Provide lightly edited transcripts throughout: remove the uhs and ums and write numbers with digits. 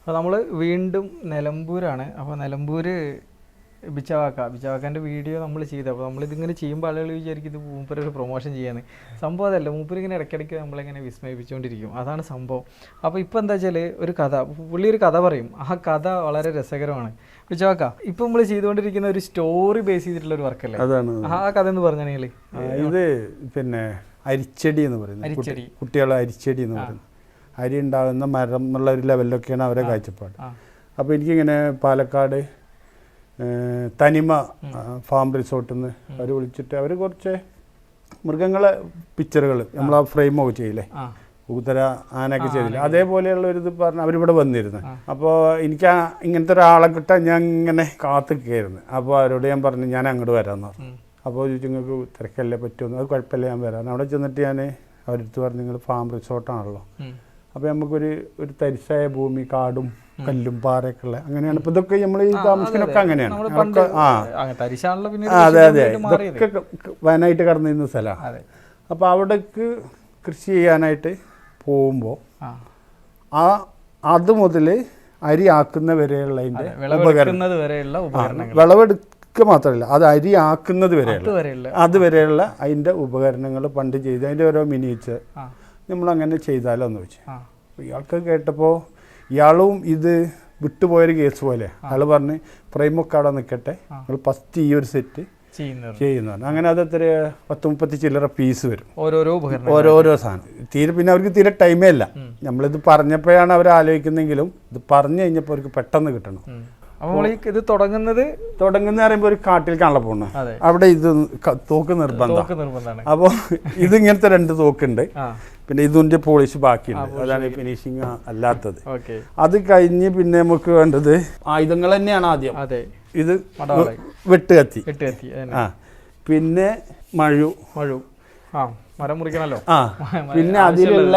അപ്പോൾ നമ്മൾ വീണ്ടും നിലമ്പൂരാണ്. അപ്പോൾ നിലമ്പൂർ ബിച്ചവാക്കാൻ്റെ വീഡിയോ നമ്മൾ ചെയ്തത്. അപ്പോൾ നമ്മളിതിങ്ങനെ ചെയ്യുമ്പോൾ ആളുകൾ വിചാരിക്കും ഇത് മൂപ്പര് ഒരു പ്രൊമോഷൻ ചെയ്യാന്ന്. സംഭവം അതല്ല, മൂപ്പര് ഇങ്ങനെ ഇടയ്ക്കിടയ്ക്ക് നമ്മളിങ്ങനെ വിസ്മയിപ്പിച്ചുകൊണ്ടിരിക്കും, അതാണ് സംഭവം. അപ്പോൾ ഇപ്പോൾ എന്താ വെച്ചാൽ ഒരു കഥ, പുള്ളി ഒരു കഥ പറയും, ആ കഥ വളരെ രസകരമാണ്. ബിച്ചവാക്ക, ഇപ്പം നമ്മൾ ചെയ്തുകൊണ്ടിരിക്കുന്ന ഒരു സ്റ്റോറി ബേസ് ചെയ്തിട്ടുള്ള ഒരു വർക്കല്ലേ, അതാണ് ആ കഥ എന്ന് പറഞ്ഞാൽ ഇത് പിന്നെ അരിച്ചെടി എന്ന് പറയുന്നത്, കുട്ടികളെ അരിച്ചെടി എന്ന് പറയുന്നത്. അരി ഉണ്ടാകുന്ന മരം എന്നുള്ള ഒരു ലെവലിലൊക്കെയാണ് അവരെ കാഴ്ചപ്പാട്. അപ്പോൾ എനിക്കിങ്ങനെ പാലക്കാട് തനിമ ഫാം റിസോർട്ടിൽ നിന്ന് അവർ വിളിച്ചിട്ട് അവർ കുറച്ച് മൃഗങ്ങളെ പിക്ചറുകൾ നമ്മൾ ആ ഫ്രെയിമൊക്കെ ചെയ്യില്ലേ, ഉത്തര ആനയൊക്കെ ചെയ്തില്ല, അതേപോലെയുള്ള ഒരു ഇത് പറഞ്ഞ് അവരിവിടെ വന്നിരുന്നു. അപ്പോൾ എനിക്ക് ഇങ്ങനത്തെ ഒരാളെ കിട്ടാൻ ഞാൻ ഇങ്ങനെ കാത്തിരിക്കുകയായിരുന്നു. അപ്പോൾ അവരോട് ഞാൻ പറഞ്ഞു ഞാൻ അങ്ങോട്ട് വരാമെന്ന് പറഞ്ഞു. അപ്പോൾ ചോദിച്ചു നിങ്ങൾക്ക് തിരക്കല്ലേ പറ്റുമെന്ന്. അത് കുഴപ്പമില്ല, ഞാൻ വരാം. അവിടെ ചെന്നിട്ട് ഞാൻ അവരടുത്ത് പറഞ്ഞു നിങ്ങൾ ഫാം റിസോർട്ടാണല്ലോ, അപ്പോൾ നമുക്കൊരു തരിശായ ഭൂമി, കാടും കല്ലും പാറയൊക്കെ ഉള്ള അങ്ങനെയാണ്. ഇപ്പൊ ഇതൊക്കെ നമ്മൾ ഈ താമസിക്കുന്നൊക്കെ അങ്ങനെയാണ്. അതെ അതെ, ഇതൊക്കെ വനായിട്ട് കടന്നിരുന്ന സ്ഥലമാണ്. അപ്പോൾ അവിടേക്ക് കൃഷി ചെയ്യാനായിട്ട് പോകുമ്പോൾ അത് മുതൽ അരി ആക്കുന്ന വരെയുള്ള അതിൻ്റെ വിളവെടുക്കുക മാത്രമല്ല, അത് അരി ആക്കുന്നത് വരെയുള്ള അതുവരെയുള്ള അതിൻ്റെ ഉപകരണങ്ങൾ പണ്ട് ചെയ്ത് അതിൻ്റെ ഓരോ മിനിയേച്ചർ നമ്മളങ്ങനെ ചെയ്താലോ എന്ന് വെച്ചു. ഇയാൾക്ക് കേട്ടപ്പോൾ ഇയാളും ഇത് വിട്ടുപോയൊരു കേസ് പോലെ അയാൾ പറഞ്ഞ് ഫ്രെയിമൊക്കെ അവിടെ നിൽക്കട്ടെ, നിങ്ങൾ ഫസ്റ്റ് ഈ ഒരു സെറ്റ് ചെയ്യുന്നതാണ്. അങ്ങനെ അത് എത്ര 10-30 ചില്ലറ പീസ് വരും, ഓരോരോ സാധനം. പിന്നെ അവർക്ക് തീരെ ടൈമേ ഇല്ല. നമ്മളിത് പറഞ്ഞപ്പോഴാണ് അവർ ആലോചിക്കുന്നെങ്കിലും ഇത് പറഞ്ഞു കഴിഞ്ഞപ്പോൾ അവർക്ക് പെട്ടെന്ന് കിട്ടണം. ഇത് തുടങ്ങുന്നത് പറയുമ്പോൾ ഒരു കാട്ടിലേക്കാണല്ലോ പോകുന്നത്. അവിടെ ഇത് തോക്ക് നിർബന്ധമാണ്. അപ്പോൾ ഇതിങ്ങനത്തെ 2 തോക്കുണ്ട്, പിന്നെ ഇതിൻ്റെ പോളിഷ് ബാക്കിയുണ്ട്, അതാണ് ഫിനിഷിങ് അല്ലാത്തത്. അത് കഴിഞ്ഞ് പിന്നെ നമുക്ക് വേണ്ടത് ആയുധങ്ങൾ തന്നെയാണ് ആദ്യം. ഇത് വെട്ടുകത്തി, പിന്നെ മഴു, മരം മുറിക്കണല്ലോ. പിന്നെ അതിലുള്ള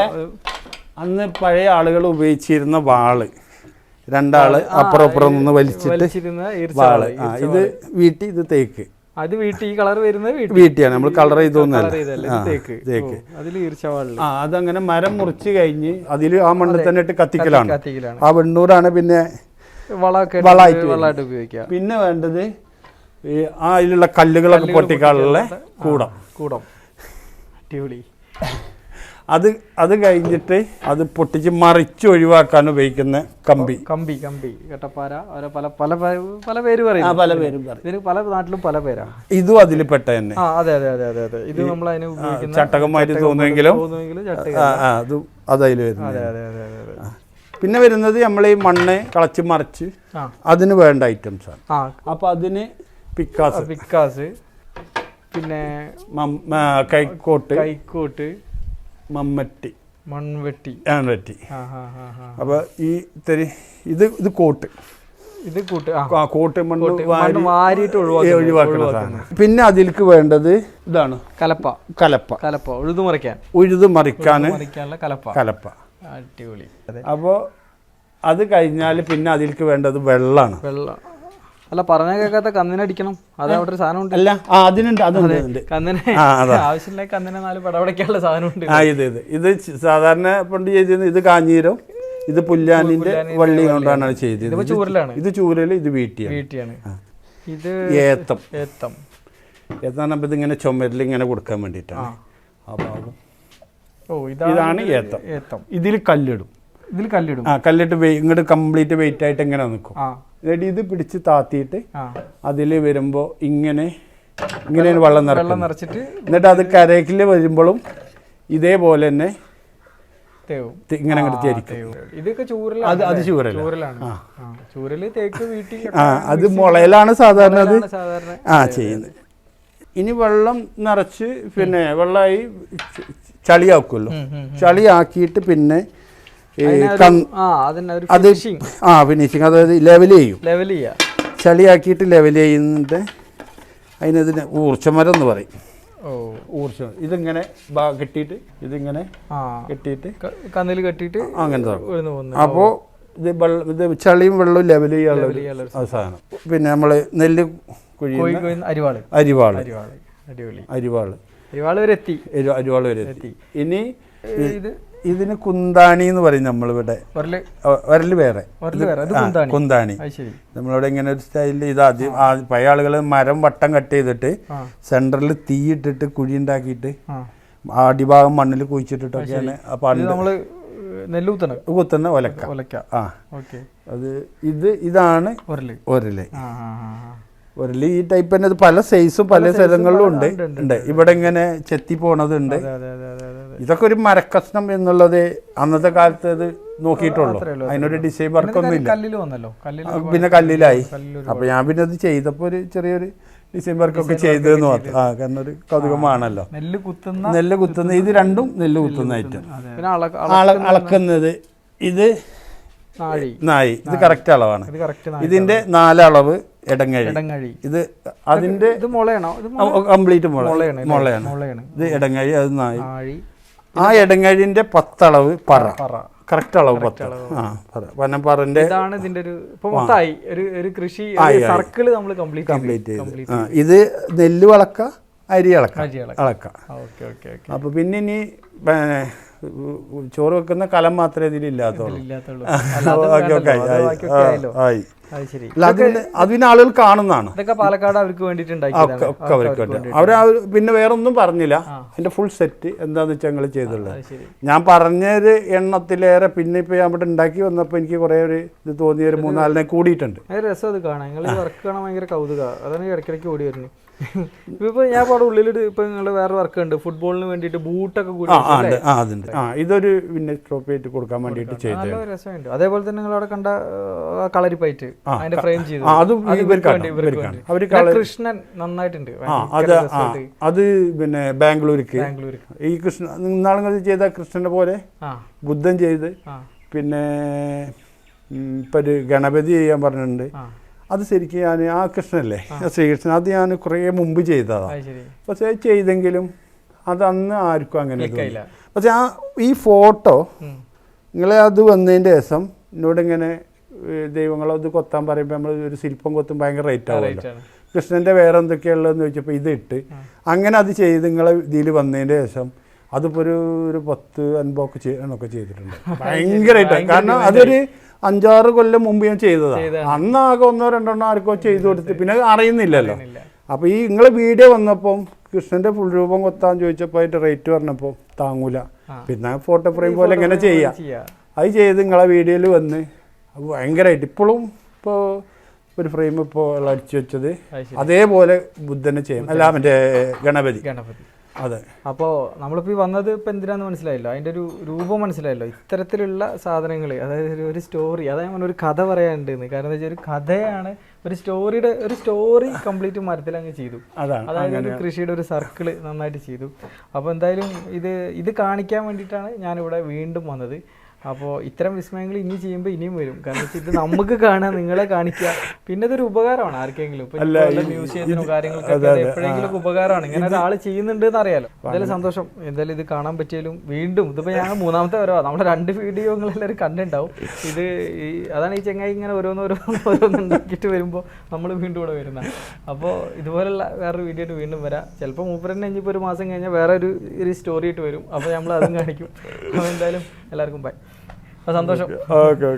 അന്ന് പഴയ ആളുകൾ ഉപയോഗിച്ചിരുന്ന വാള്, 2 ആള് അപ്പുറം അപ്പുറം നിന്ന് വലിച്ചിട്ട് വാള്. ഇത് വീട്ടി, ഇത് തേക്ക്. അത് വീട്ടി, ഈ കളർ വരുന്നത് വീട്ടിയാണ്, നമ്മൾ കളർ ചെയ്തൊന്നല്ല. അതങ്ങനെ മരം മുറിച്ച് കഴിഞ്ഞ് അതിൽ ആ മണ്ണിൽ തന്നെ ഇട്ട് കത്തിക്കലാണ്. ആ വെണ്ണൂറാണ് പിന്നെ വളമായിട്ട് ഉപയോഗിക്കുക. പിന്നെ വേണ്ടത് അതിലുള്ള കല്ലുകളൊക്കെ പൊട്ടിക്കാനുള്ള കൂടം. അത് കഴിഞ്ഞിട്ട് അത് പൊട്ടിച്ച് മറിച്ച് ഒഴിവാക്കാൻ ഉപയോഗിക്കുന്ന കമ്പി, കട്ടപ്പാര, പല പേര് പറയും. പല നാട്ടിലും പല പേരാണ്. ഇതും അതിൽ പെട്ട തന്നെ. ഇത് നമ്മൾ അതിന് ചട്ടകന്മാര് തോന്നുമെങ്കിലും അതതിൽ വരുന്നത്. പിന്നെ വരുന്നത് നമ്മൾ ഈ മണ്ണ് കളച്ച് മറിച്ച് അതിന് വേണ്ട ഐറ്റംസ് ആണ്. അപ്പൊ അതിന് പിക്കാസ്, പിന്നെ കൈക്കോട്ട്, മൺവെട്ടി. അപ്പൊ ഇത് കോട്ട് മണ്ണ് വാരിയിട്ട് ഒഴിവാക്കുന്ന സാധനം. പിന്നെ അതിലേക്ക് വേണ്ടത് ഇതാണ് കലപ്പ, ഉഴുതു മറിക്കാനുള്ള കലപ്പ. അടിപൊളി. അപ്പോൾ അത് കഴിഞ്ഞാൽ പിന്നെ അതിലേക്ക് വേണ്ടത് വെള്ളമാണ്. അല്ല, പറഞ്ഞ കേൾക്കാത്ത കന്നിനടിക്കണം, അത് അവിടെ ഒരു സാധനം ഉണ്ട്. അല്ല, അതിനുണ്ട്, അതുണ്ട്. കന്നിനെ ആവശ്യമില്ല, കന്നിനെ 4 പടവടയ്ക്കാനുള്ള സാധനമുണ്ട്. ഇത് സാധാരണ പണ്ട് ചെയ്തിരുന്നത് ഇത് കാഞ്ഞീരം, ഇത് പുല്ലാനിന്റെ വള്ളി കൊണ്ടാണ് ചെയ്തത്. ഇത് ചൂരല്, ഇത് വീട്ടിയാണ്. ഇത് ഏത്തം. ഇതിങ്ങനെ ചുമരിൽ ഇങ്ങനെ കൊടുക്കാൻ വേണ്ടിയിട്ടാണ്. ഇതാണ് ഏത്തം. ഇതിൽ കല്ലിടും. കല്ലിട്ട് ഇങ്ങോട്ട് കംപ്ലീറ്റ് വെയിറ്റ് ആയിട്ട് ഇങ്ങനെ നിൽക്കും. എന്നിട്ട് ഇത് പിടിച്ച് താത്തിയിട്ട് അതിൽ വരുമ്പോൾ ഇങ്ങനെ വെള്ളം നിറച്ചിട്ട്, എന്നിട്ട് അത് കരക്കിൽ വരുമ്പോഴും ഇതേപോലെ തന്നെ ഇങ്ങനെ അങ്ങോട്ട് തിരിക്കും. അത് ചൂരല്, തേക്ക്, വീട്ടി. അത് മുളയിലാണ് സാധാരണ അത് ചെയ്യുന്നത്. ഇനി വെള്ളം നിറച്ച് പിന്നെ വെള്ളമായി ചളിയാക്കുമല്ലോ. ചളിയാക്കിയിട്ട് പിന്നെ ഫിനിഷിങ്, അതായത് ലെവൽ ചെയ്യും. ചളിയാക്കിയിട്ട് ലെവൽ ചെയ്യുന്നുണ്ട്. അതിനതിന് ഊർച്ചമരം എന്ന് പറയും. ഊർച്ചം. ഇതിങ്ങനെ കെട്ടിയിട്ട് ഇതിങ്ങനെ കെട്ടിയിട്ട് കന്നിൽ കെട്ടിയിട്ട് അങ്ങനത്തെ. അപ്പോൾ ഇത് ചളിയും വെള്ളവും ലെവൽ ചെയ്യാനുള്ള സാധനം. പിന്നെ നമ്മൾ നെല്ല് കുഴിയുന്ന അരിവാള് വരെ എത്തി. ഇനി ഇതിന് കുന്താണി എന്ന് പറയും നമ്മളിവിടെ. ഒരല് വേറെ, കുന്താണി. നമ്മളിവിടെ ഇങ്ങനെ ഒരു സ്റ്റൈലിൽ ഇത് ആദ്യം പഴയ ആളുകൾ മരം വട്ടം കട്ട് ചെയ്തിട്ട് സെൻറ്ററിൽ തീയിട്ടിട്ട് കുഴി ഉണ്ടാക്കിയിട്ട് അടിഭാഗം മണ്ണിൽ കുഴിച്ചിട്ടിട്ടൊക്കെയാണ് പണ്ട് കുത്തുന്ന ഒലക്ക. ആ അത് ഇതാണ് ഒരല്. ഒരല് ഈ ടൈപ്പ് തന്നെ പല സൈസും പല സ്ഥലങ്ങളിലും ഉണ്ട്. ഇവിടെ ഇങ്ങനെ ചെത്തി പോണതുണ്ട്. ഇതൊക്കെ ഒരു മരക്കഷ്ണം എന്നുള്ളത് അന്നത്തെ കാലത്ത് അത് നോക്കിയിട്ടുള്ളൂ. അതിനൊരു ഡിസൈൻ വർക്കൊന്നും ഇല്ല. പിന്നെ കല്ലിലായി. അപ്പൊ ഞാൻ പിന്നെ അത് ചെയ്തപ്പോ ഒരു ചെറിയൊരു ഡിസൈൻ വർക്കൊക്കെ ചെയ്തതെന്ന് മാത്രം. കാരണം ഒരു കൗതുകമാണല്ലോ. നെല്ല് കുത്തുന്ന ഇത് രണ്ടും നെല്ല് കുത്തുന്ന ഐറ്റം. അളക്കുന്നത് ഇത് നാഴി. ഇത് കറക്റ്റ് അളവാണ്. ഇതിന്റെ 4 അളവ് ഇടങ്ങഴി. ഇത് അതിന്റെ കംപ്ലീറ്റ് മുളയാണ്. ഇത് ഇടങ്ങഴി, അത് നാഴി. ആ ഇടങ്ങഴിന്റെ 10 അളവ് പറ. കറക്റ്റ് അളവ് 10. പറന്റെ ഇത് നെല്ല് വളക്ക, അരി അളക്ക. അപ്പൊ പിന്നെ ഇനി ചോറ് വെക്കുന്ന കലം മാത്രമേ ഇതിലില്ലാത്തുള്ളൂ. അതിന് ആളുകൾ കാണുന്നതാണ്. പാലക്കാട് അവർക്ക് വേണ്ടിയിട്ട് അവര് പിന്നെ വേറെ ഒന്നും പറഞ്ഞില്ല. അതിന്റെ ഫുൾ സെറ്റ് എന്താന്ന് വെച്ചാൽ ഞങ്ങൾ ചെയ്തുള്ളത്. ഞാൻ പറഞ്ഞൊരു എണ്ണത്തിലേറെ പിന്നെ ഇപ്പൊ ഞാൻ ഇവിടെ ഉണ്ടാക്കി വന്നപ്പോ എനിക്ക് കുറെ ഒരു ഇത് തോന്നിയ ഒരു 3-4 കൂടിയിട്ടുണ്ട്. രസം അത് കാണാൻ. നിങ്ങൾ വർക്ക് കാണാൻ ഭയങ്കര കൗതുക. അതാണ് ഇടയ്ക്കിടയ്ക്ക് ഓടി വരുന്നത്. ഇപ്പൊ ഞാൻ പാടെ ഉള്ളിലിട്ട് ഇപ്പൊ നിങ്ങൾ വേറെ വർക്ക് ഉണ്ട് ഫുട്ബോളിന് വേണ്ടിട്ട് ബൂട്ടൊക്കെ കൂടി ഇതൊരു വിന്നേറ്റ് കൊടുക്കാൻ വേണ്ടിട്ട് ചെയ്തു. രസമുണ്ട്. അതേപോലെ തന്നെ നിങ്ങൾ അവിടെ കണ്ട കളരിപ്പയറ്റ് അതിന്റെ ഫ്രെയിം ചെയ്തു. കൃഷ്ണൻ നന്നായിട്ടുണ്ട്. അത് പിന്നെ ബാംഗ്ലൂർക്ക് ഈ കൃഷ്ണ ഇന്നാളുകൾ ചെയ്ത കൃഷ്ണന്റെ പോലെ ബുദ്ധൻ ചെയ്ത് പിന്നെ ഇപ്പൊ ഒരു ഗണപതി ചെയ്യാൻ പറഞ്ഞിട്ടുണ്ട്. അത് ശരിക്കും ഞാൻ ആ കൃഷ്ണല്ലേ ശ്രീകൃഷ്ണൻ അത് ഞാൻ കുറേ മുമ്പ് ചെയ്തതാണ്. പക്ഷെ ചെയ്തെങ്കിലും അത് അന്ന് ആർക്കും അങ്ങനെ പക്ഷെ ഈ ഫോട്ടോ നിങ്ങളെ അത് വന്നതിൻ്റെ ശേഷം എന്നോട് ഇങ്ങനെ ദൈവങ്ങളത് കൊത്താൻ പറയുമ്പോൾ നമ്മൾ ഒരു ശില്പം കൊത്തും ഭയങ്കര റേറ്റ് ആവുമല്ലോ. കൃഷ്ണൻ്റെ വേറെ എന്തൊക്കെയുള്ളതെന്ന് ചോദിച്ചപ്പോൾ ഇതിട്ട് അങ്ങനെ അത് ചെയ്ത് നിങ്ങളെ ഇതിൽ വന്നതിൻ്റെ ശേഷം അതിപ്പോൾ ഒരു 10-50 ഒക്കെ ചെയ്തിട്ടുണ്ട്. ഭയങ്കരമായിട്ട്. കാരണം അതൊരു 5-6 കൊല്ലം മുമ്പ് ഞാൻ ചെയ്തതാണ്. അന്നാകെ 1-2 ആർക്കോ ചെയ്തു കൊടുത്ത് പിന്നെ അറിയുന്നില്ലല്ലോ. അപ്പോൾ ഈ നിങ്ങളെ വീഡിയോ വന്നപ്പം കൃഷ്ണന്റെ ഫുൾ രൂപം കൊത്താൻ ചോദിച്ചപ്പോൾ അതിന്റെ റേറ്റ് പറഞ്ഞപ്പോൾ താങ്ങൂല. പിന്നെ ഫോട്ടോ ഫ്രെയിം പോലെ എങ്ങനെ ചെയ്യാം. അത് ചെയ്ത് നിങ്ങളെ വീഡിയോയിൽ വന്ന് ഭയങ്കരമായിട്ട് ഇപ്പോഴും ഇപ്പോൾ ഒരു ഫ്രെയിം ഇപ്പോൾ അടിച്ചു വെച്ചത് അതേപോലെ ബുദ്ധനെ ചെയ്യും. അല്ല മറ്റേ ഗണപതി. അതെ. അപ്പോൾ നമ്മളിപ്പോൾ ഈ വന്നത് ഇപ്പം എന്തിനാന്ന് മനസ്സിലായല്ലോ. അതിൻ്റെ ഒരു രൂപം മനസ്സിലായല്ലോ. ഇത്തരത്തിലുള്ള സാധനങ്ങൾ, അതായത് ഒരു സ്റ്റോറി, അതായത് ഒരു കഥ പറയാനുണ്ടെന്ന്. കാരണം എന്താ വെച്ചാൽ ഒരു കഥയാണ്, ഒരു സ്റ്റോറി കംപ്ലീറ്റ് മരത്തിൽ അങ്ങ് ചെയ്തു. അതായത് ഒരു കൃഷിയുടെ ഒരു സർക്കിള് നന്നായിട്ട് ചെയ്തു. അപ്പോൾ എന്തായാലും ഇത് കാണിക്കാൻ വേണ്ടിയിട്ടാണ് ഞാനിവിടെ വീണ്ടും വന്നത്. അപ്പോൾ ഇത്തരം വിസ്മയങ്ങൾ ഇനി ചെയ്യുമ്പോൾ ഇനിയും വരും. കാരണം വെച്ചാൽ ഇത് നമുക്ക് കാണാൻ, നിങ്ങളെ കാണിക്കുക, പിന്നെ ഇതൊരു ഉപകാരമാണ് ആർക്കെങ്കിലും. ഇപ്പൊ മ്യൂസിയത്തിനോ കാര്യങ്ങൾക്കൊക്കെ എപ്പോഴെങ്കിലും ഉപകാരമാണ്. ഇങ്ങനെ ഒരാൾ ചെയ്യുന്നുണ്ട് എന്ന് അറിയാലോ. എന്തായാലും സന്തോഷം. എന്തായാലും ഇത് കാണാൻ പറ്റിയാലും വീണ്ടും ഇതിപ്പോൾ ഞാൻ 3ാമത്തെ വരവാ. നമ്മുടെ 2 വീഡിയോകളെല്ലാവരും കണ്ടിട്ടുണ്ടാവും. അതാണ് ഈ ചെങ്ങായി ഇങ്ങനെ ഓരോന്നുണ്ടാക്കിയിട്ട് വരുമ്പോൾ നമ്മൾ വീണ്ടും ഇവിടെ വരുന്നത്. അപ്പോൾ ഇതുപോലുള്ള വേറൊരു വീഡിയോ ആയിട്ട് വീണ്ടും വരാം. ചിലപ്പോൾ മൂപ്പരന്നെ ഇനിയിപ്പോൾ ഒരു മാസം കഴിഞ്ഞാൽ വേറെ ഒരു സ്റ്റോറി ആയിട്ട് വരും. അപ്പോൾ നമ്മൾ അതും കാണിക്കും. അപ്പോൾ എന്തായാലും എല്ലാവർക്കും ബൈ. സന്തോഷം. ഓക്കെ.